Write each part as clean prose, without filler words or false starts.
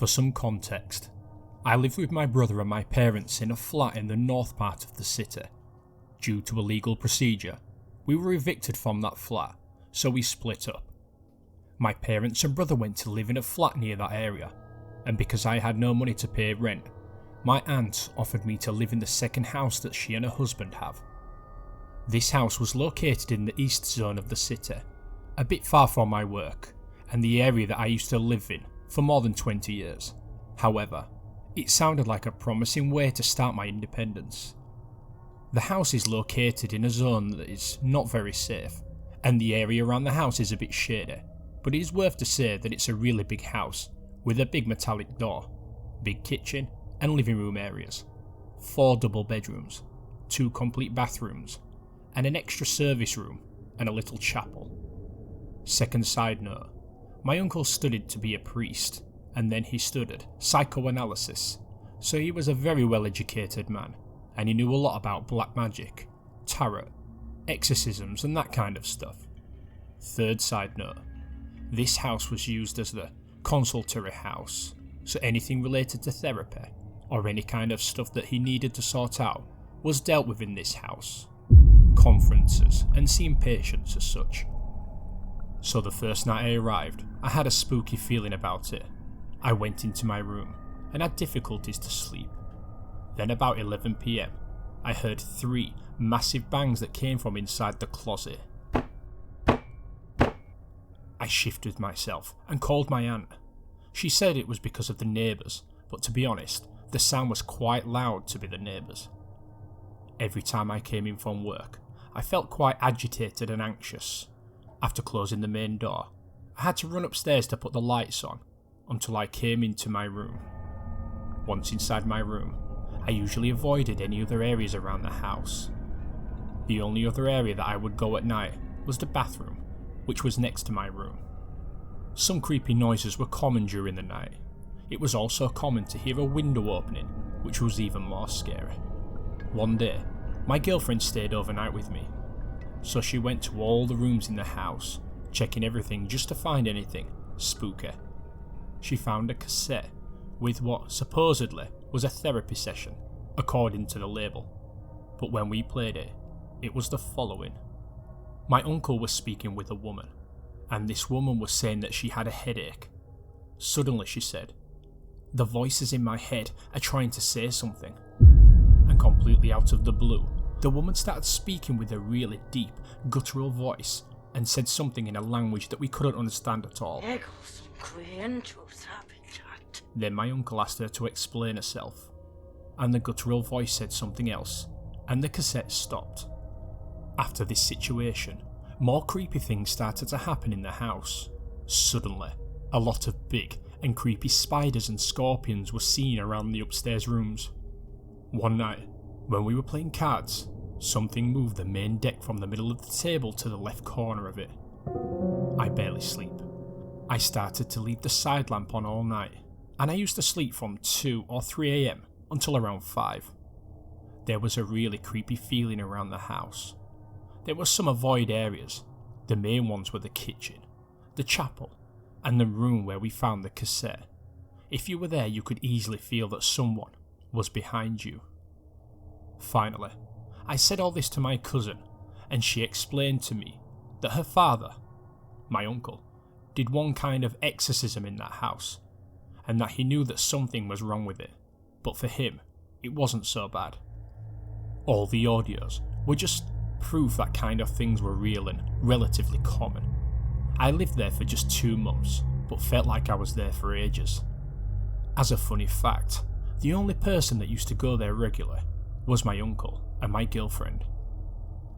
For some context, I lived with my brother and my parents in a flat in the north part of the city. Due to a legal procedure, we were evicted from that flat, so we split up. My parents and brother went to live in a flat near that area, and because I had no money to pay rent, my aunt offered me to live in the second house that she and her husband have. This house was located in the east zone of the city, a bit far from my work, and the area that I used to live in for more than 20 years. However, it sounded like a promising way to start my independence. The house is located in a zone that is not very safe, and the area around the house is a bit shady, but it is worth to say that it's a really big house with a big metallic door, big kitchen and living room areas, 4 double bedrooms, 2 complete bathrooms, and an extra service room and a little chapel. Second side note, my uncle studied to be a priest, and then he studied psychoanalysis, so he was a very well educated man, and he knew a lot about black magic, tarot, exorcisms and that kind of stuff. Third side note, this house was used as the consultory house, so anything related to therapy, or any kind of stuff that he needed to sort out, was dealt with in this house. Conferences and seeing patients as such. So the first night I arrived, I had a spooky feeling about it. I went into my room and had difficulties to sleep. Then about 11 PM, I heard 3 massive bangs that came from inside the closet. I shifted myself and called my aunt. She said it was because of the neighbours, but to be honest, the sound was quite loud to be the neighbours. Every time I came in from work, I felt quite agitated and anxious. After closing the main door, I had to run upstairs to put the lights on until I came into my room. Once inside my room, I usually avoided any other areas around the house. The only other area that I would go at night was the bathroom, which was next to my room. Some creepy noises were common during the night. It was also common to hear a window opening, which was even more scary. One day, my girlfriend stayed overnight with me, so she went to all the rooms in the house, checking everything just to find anything spooky. She found a cassette with what supposedly was a therapy session, according to the label, but when we played it, it was the following. My uncle was speaking with a woman, and this woman was saying that she had a headache. Suddenly she said, "The voices in my head are trying to say something," and completely out of the blue, the woman started speaking with a really deep, guttural voice and said something in a language that we couldn't understand at all. Then my uncle asked her to explain herself, and the guttural voice said something else, and the cassette stopped. After this situation, more creepy things started to happen in the house. Suddenly, a lot of big and creepy spiders and scorpions were seen around the upstairs rooms. One night, when we were playing cards, something moved the main deck from the middle of the table to the left corner of it. I barely sleep. I started to leave the side lamp on all night, and I used to sleep from 2 or 3 AM until around 5. There was a really creepy feeling around the house. There were some avoid areas. The main ones were the kitchen, the chapel, and the room where we found the cassette. If you were there, you could easily feel that someone was behind you. Finally, I said all this to my cousin, and she explained to me that her father, my uncle, did one kind of exorcism in that house, and that he knew that something was wrong with it, but for him, it wasn't so bad. All the audios were just proof that kind of things were real and relatively common. I lived there for just 2 months, but felt like I was there for ages. As a funny fact, the only person that used to go there regularly was my uncle and my girlfriend.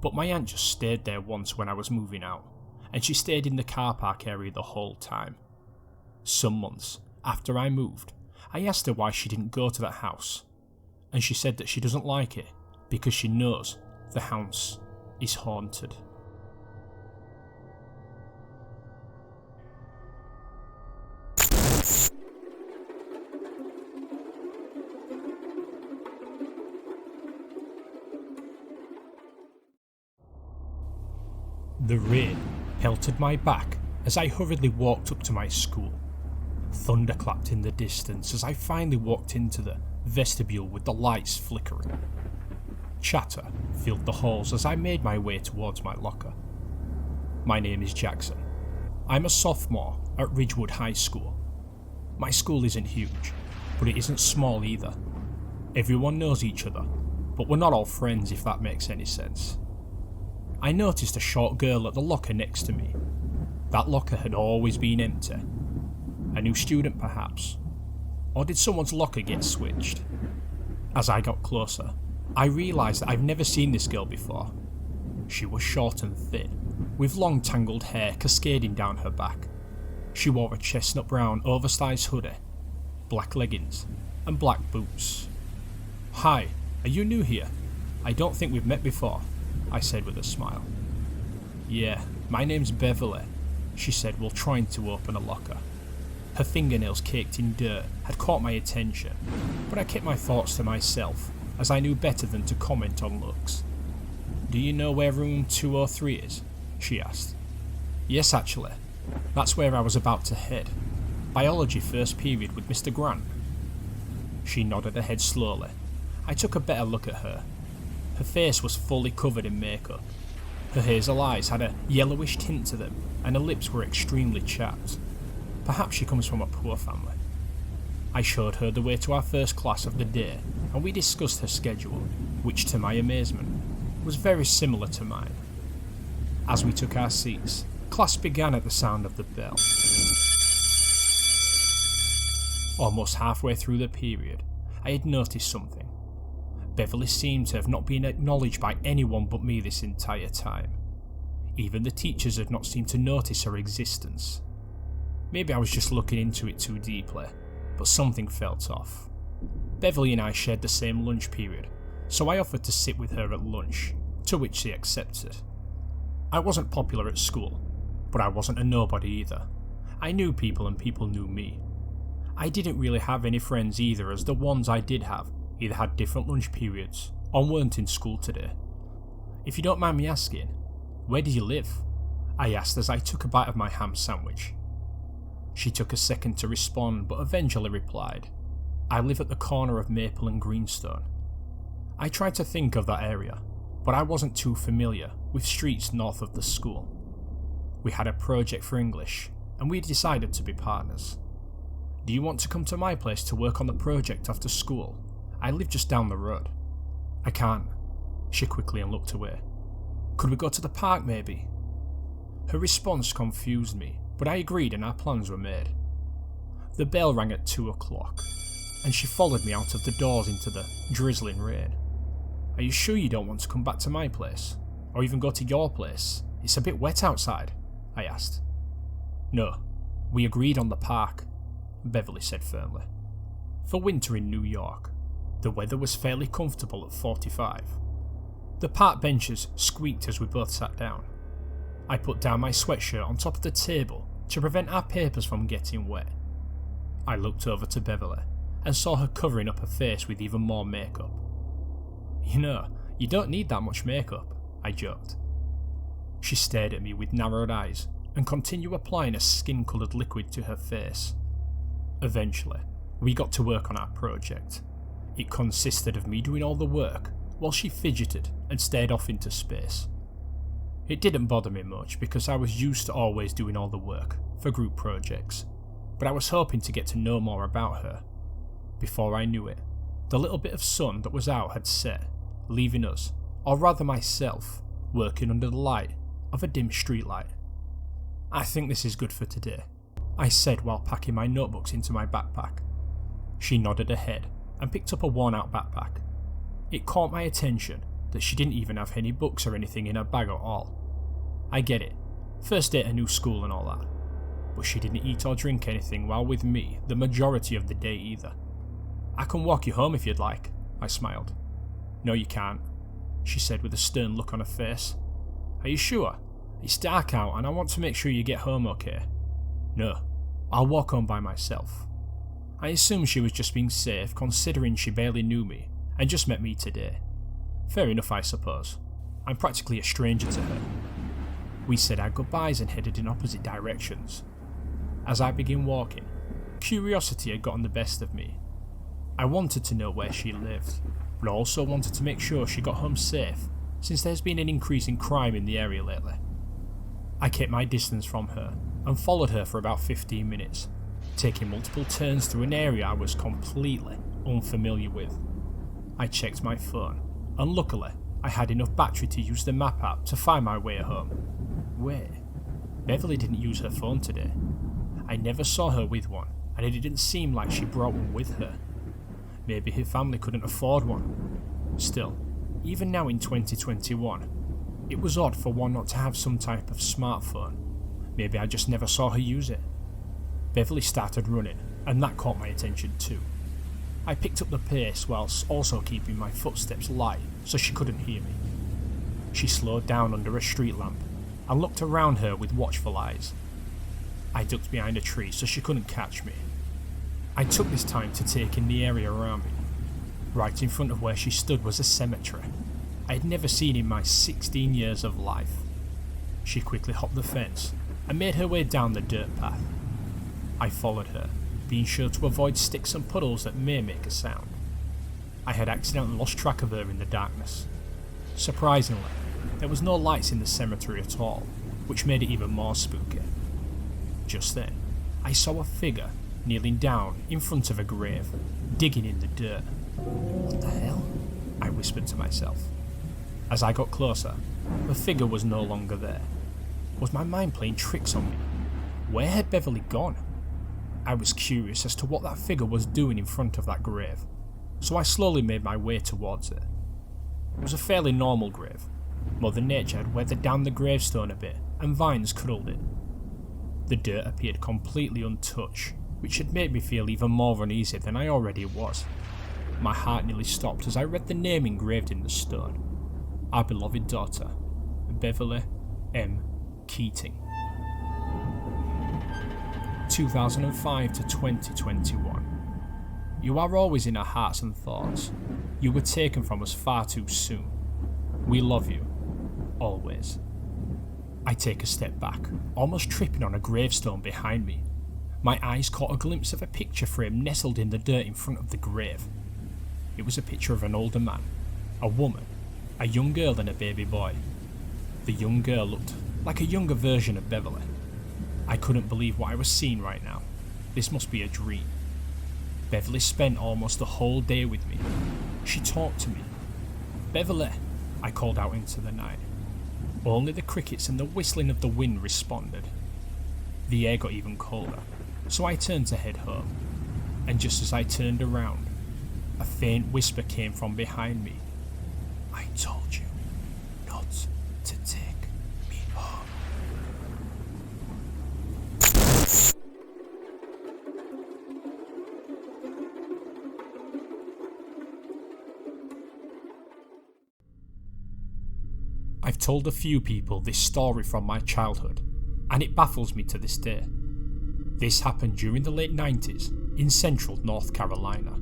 But my aunt just stayed there once when I was moving out, and she stayed in the car park area the whole time. Some months after I moved, I asked her why she didn't go to that house, and she said that she doesn't like it because she knows the house is haunted. The rain pelted my back as I hurriedly walked up to my school. Thunder clapped in the distance as I finally walked into the vestibule with the lights flickering. Chatter filled the halls as I made my way towards my locker. My name is Jackson. I'm a sophomore at Ridgewood High School. My school isn't huge, but it isn't small either. Everyone knows each other, but we're not all friends, if that makes any sense. I noticed a short girl at the locker next to me. That locker had always been empty. A new student perhaps? Or did someone's locker get switched? As I got closer, I realised that I've never seen this girl before. She was short and thin, with long tangled hair cascading down her back. She wore a chestnut brown oversized hoodie, black leggings, and black boots. "Hi, are you new here? I don't think we've met before," I said with a smile. "Yeah, my name's Beverly," she said while trying to open a locker. Her fingernails caked in dirt had caught my attention, but I kept my thoughts to myself as I knew better than to comment on looks. "Do you know where room 203 is?" she asked. "Yes, actually. That's where I was about to head. Biology first period with Mr. Grant." She nodded her head slowly. I took a better look at her. Her face was fully covered in makeup. Her hazel eyes had a yellowish tint to them, and her lips were extremely chapped. Perhaps she comes from a poor family. I showed her the way to our first class of the day, and we discussed her schedule, which to my amazement was very similar to mine. As we took our seats, class began at the sound of the bell. Almost halfway through the period, I had noticed something. Beverly seemed to have not been acknowledged by anyone but me this entire time. Even the teachers had not seemed to notice her existence. Maybe I was just looking into it too deeply, but something felt off. Beverly and I shared the same lunch period, so I offered to sit with her at lunch, to which she accepted. I wasn't popular at school, but I wasn't a nobody either. I knew people and people knew me. I didn't really have any friends either, as the ones I did have either had different lunch periods or weren't in school today. "If you don't mind me asking, where do you live?" I asked as I took a bite of my ham sandwich. She took a second to respond, but eventually replied, "I live at the corner of Maple and Greenstone." I tried to think of that area, but I wasn't too familiar with streets north of the school. We had a project for English, and we decided to be partners. "Do you want to come to my place to work on the project after school? I live just down the road." "I can't," she quickly and looked away. "Could we go to the park maybe?" Her response confused me, but I agreed and our plans were made. The bell rang at 2 o'clock, and she followed me out of the doors into the drizzling rain. "Are you sure you don't want to come back to my place? Or even go to your place? It's a bit wet outside," I asked. "No, we agreed on the park," Beverly said firmly. For winter in New York, the weather was fairly comfortable at 45. The park benches squeaked as we both sat down. I put down my sweatshirt on top of the table to prevent our papers from getting wet. I looked over to Beverly and saw her covering up her face with even more makeup. "You know, you don't need that much makeup," I joked. She stared at me with narrowed eyes and continued applying a skin-coloured liquid to her face. Eventually, we got to work on our project. It consisted of me doing all the work while she fidgeted and stared off into space. It didn't bother me much because I was used to always doing all the work for group projects, but I was hoping to get to know more about her. Before I knew it, the little bit of sun that was out had set, leaving us, or rather myself, working under the light of a dim streetlight. "I think this is good for today," I said while packing my notebooks into my backpack. She nodded her head and picked up a worn-out backpack. It caught my attention that she didn't even have any books or anything in her bag at all. I get it, first day at a new school and all that, but she didn't eat or drink anything while with me the majority of the day either. "I can walk you home if you'd like," I smiled. "No you can't," she said with a stern look on her face. "Are you sure? It's dark out and I want to make sure you get home okay." "No, I'll walk home by myself." I assumed she was just being safe considering she barely knew me and just met me today. Fair enough I suppose. I'm practically a stranger to her. We said our goodbyes and headed in opposite directions. As I began walking, curiosity had gotten the best of me. I wanted to know where she lived, but I also wanted to make sure she got home safe, since there's been an increase in crime in the area lately. I kept my distance from her and followed her for about 15 minutes, taking multiple turns through an area I was completely unfamiliar with. I checked my phone, and luckily I had enough battery to use the map app to find my way home. Wait, Beverly didn't use her phone today. I never saw her with one, and it didn't seem like she brought one with her. Maybe her family couldn't afford one. Still, even now in 2021, it was odd for one not to have some type of smartphone. Maybe I just never saw her use it. Beverly started running, and that caught my attention too. I picked up the pace whilst also keeping my footsteps light so she couldn't hear me. She slowed down under a street lamp and looked around her with watchful eyes. I ducked behind a tree so she couldn't catch me. I took this time to take in the area around me. Right in front of where she stood was a cemetery I had never seen in my 16 years of life. She quickly hopped the fence and made her way down the dirt path. I followed her, being sure to avoid sticks and puddles that may make a sound. I had accidentally lost track of her in the darkness. Surprisingly, there was no lights in the cemetery at all, which made it even more spooky. Just then, I saw a figure kneeling down in front of a grave, digging in the dirt. What the hell? I whispered to myself. As I got closer, the figure was no longer there. Was my mind playing tricks on me? Where had Beverly gone? I was curious as to what that figure was doing in front of that grave, so I slowly made my way towards it. It was a fairly normal grave. Mother Nature had weathered down the gravestone a bit, and vines cuddled it. The dirt appeared completely untouched, which had made me feel even more uneasy than I already was. My heart nearly stopped as I read the name engraved in the stone. Our beloved daughter, Beverly M. Keating. 2005 to 2021. You are always in our hearts and thoughts. You were taken from us far too soon. We love you. Always. I take a step back, almost tripping on a gravestone behind me. My eyes caught a glimpse of a picture frame nestled in the dirt in front of the grave. It was a picture of an older man, a woman, a young girl and a baby boy. The young girl looked like a younger version of Beverly. I couldn't believe what I was seeing right now. This must be a dream. Beverly spent almost the whole day with me. She talked to me. Beverly, I called out into the night. Only the crickets and the whistling of the wind responded. The air got even colder, so I turned to head home. And just as I turned around, a faint whisper came from behind me. I told you not to take me home. I've told a few people this story from my childhood, and it baffles me to this day. This happened during the late 90s in central North Carolina.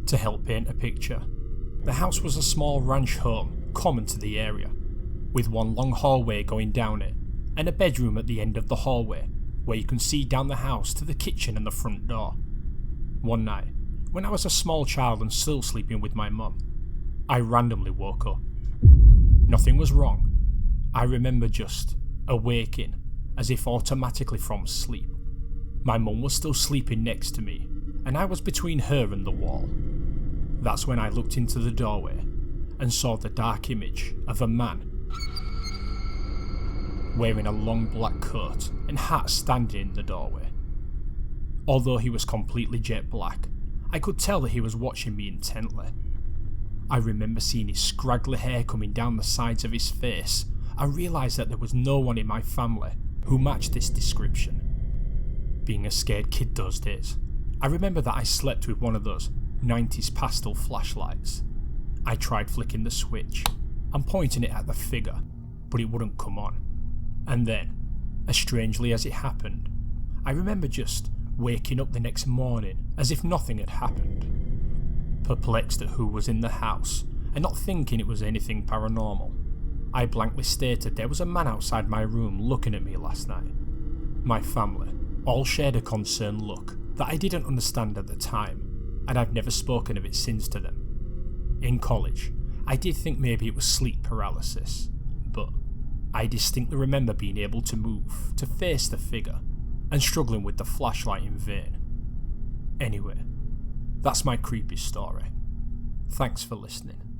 To help paint a picture, the house was a small ranch home common to the area, with one long hallway going down it, and a bedroom at the end of the hallway where you can see down the house to the kitchen and the front door. One night, when I was a small child and still sleeping with my mum, I randomly woke up. Nothing was wrong. I remember just awaking, as if automatically from sleep. My mum was still sleeping next to me, and I was between her and the wall. That's when I looked into the doorway and saw the dark image of a man wearing a long black coat and hat standing in the doorway. Although he was completely jet black, I could tell that he was watching me intently. I remember seeing his scraggly hair coming down the sides of his face. I realised that there was no one in my family who matched this description. Being a scared kid those days, I remember that I slept with one of those 90s pastel flashlights. I tried flicking the switch and pointing it at the figure, but it wouldn't come on. And then, as strangely as it happened, I remember just waking up the next morning as if nothing had happened. Perplexed at who was in the house and not thinking it was anything paranormal, I blankly stated there was a man outside my room looking at me last night. My family all shared a concerned look that I didn't understand at the time, and I've never spoken of it since to them. In college, I did think maybe it was sleep paralysis, but I distinctly remember being able to move to face the figure and struggling with the flashlight in vain. Anyway, that's my creepy story. Thanks for listening.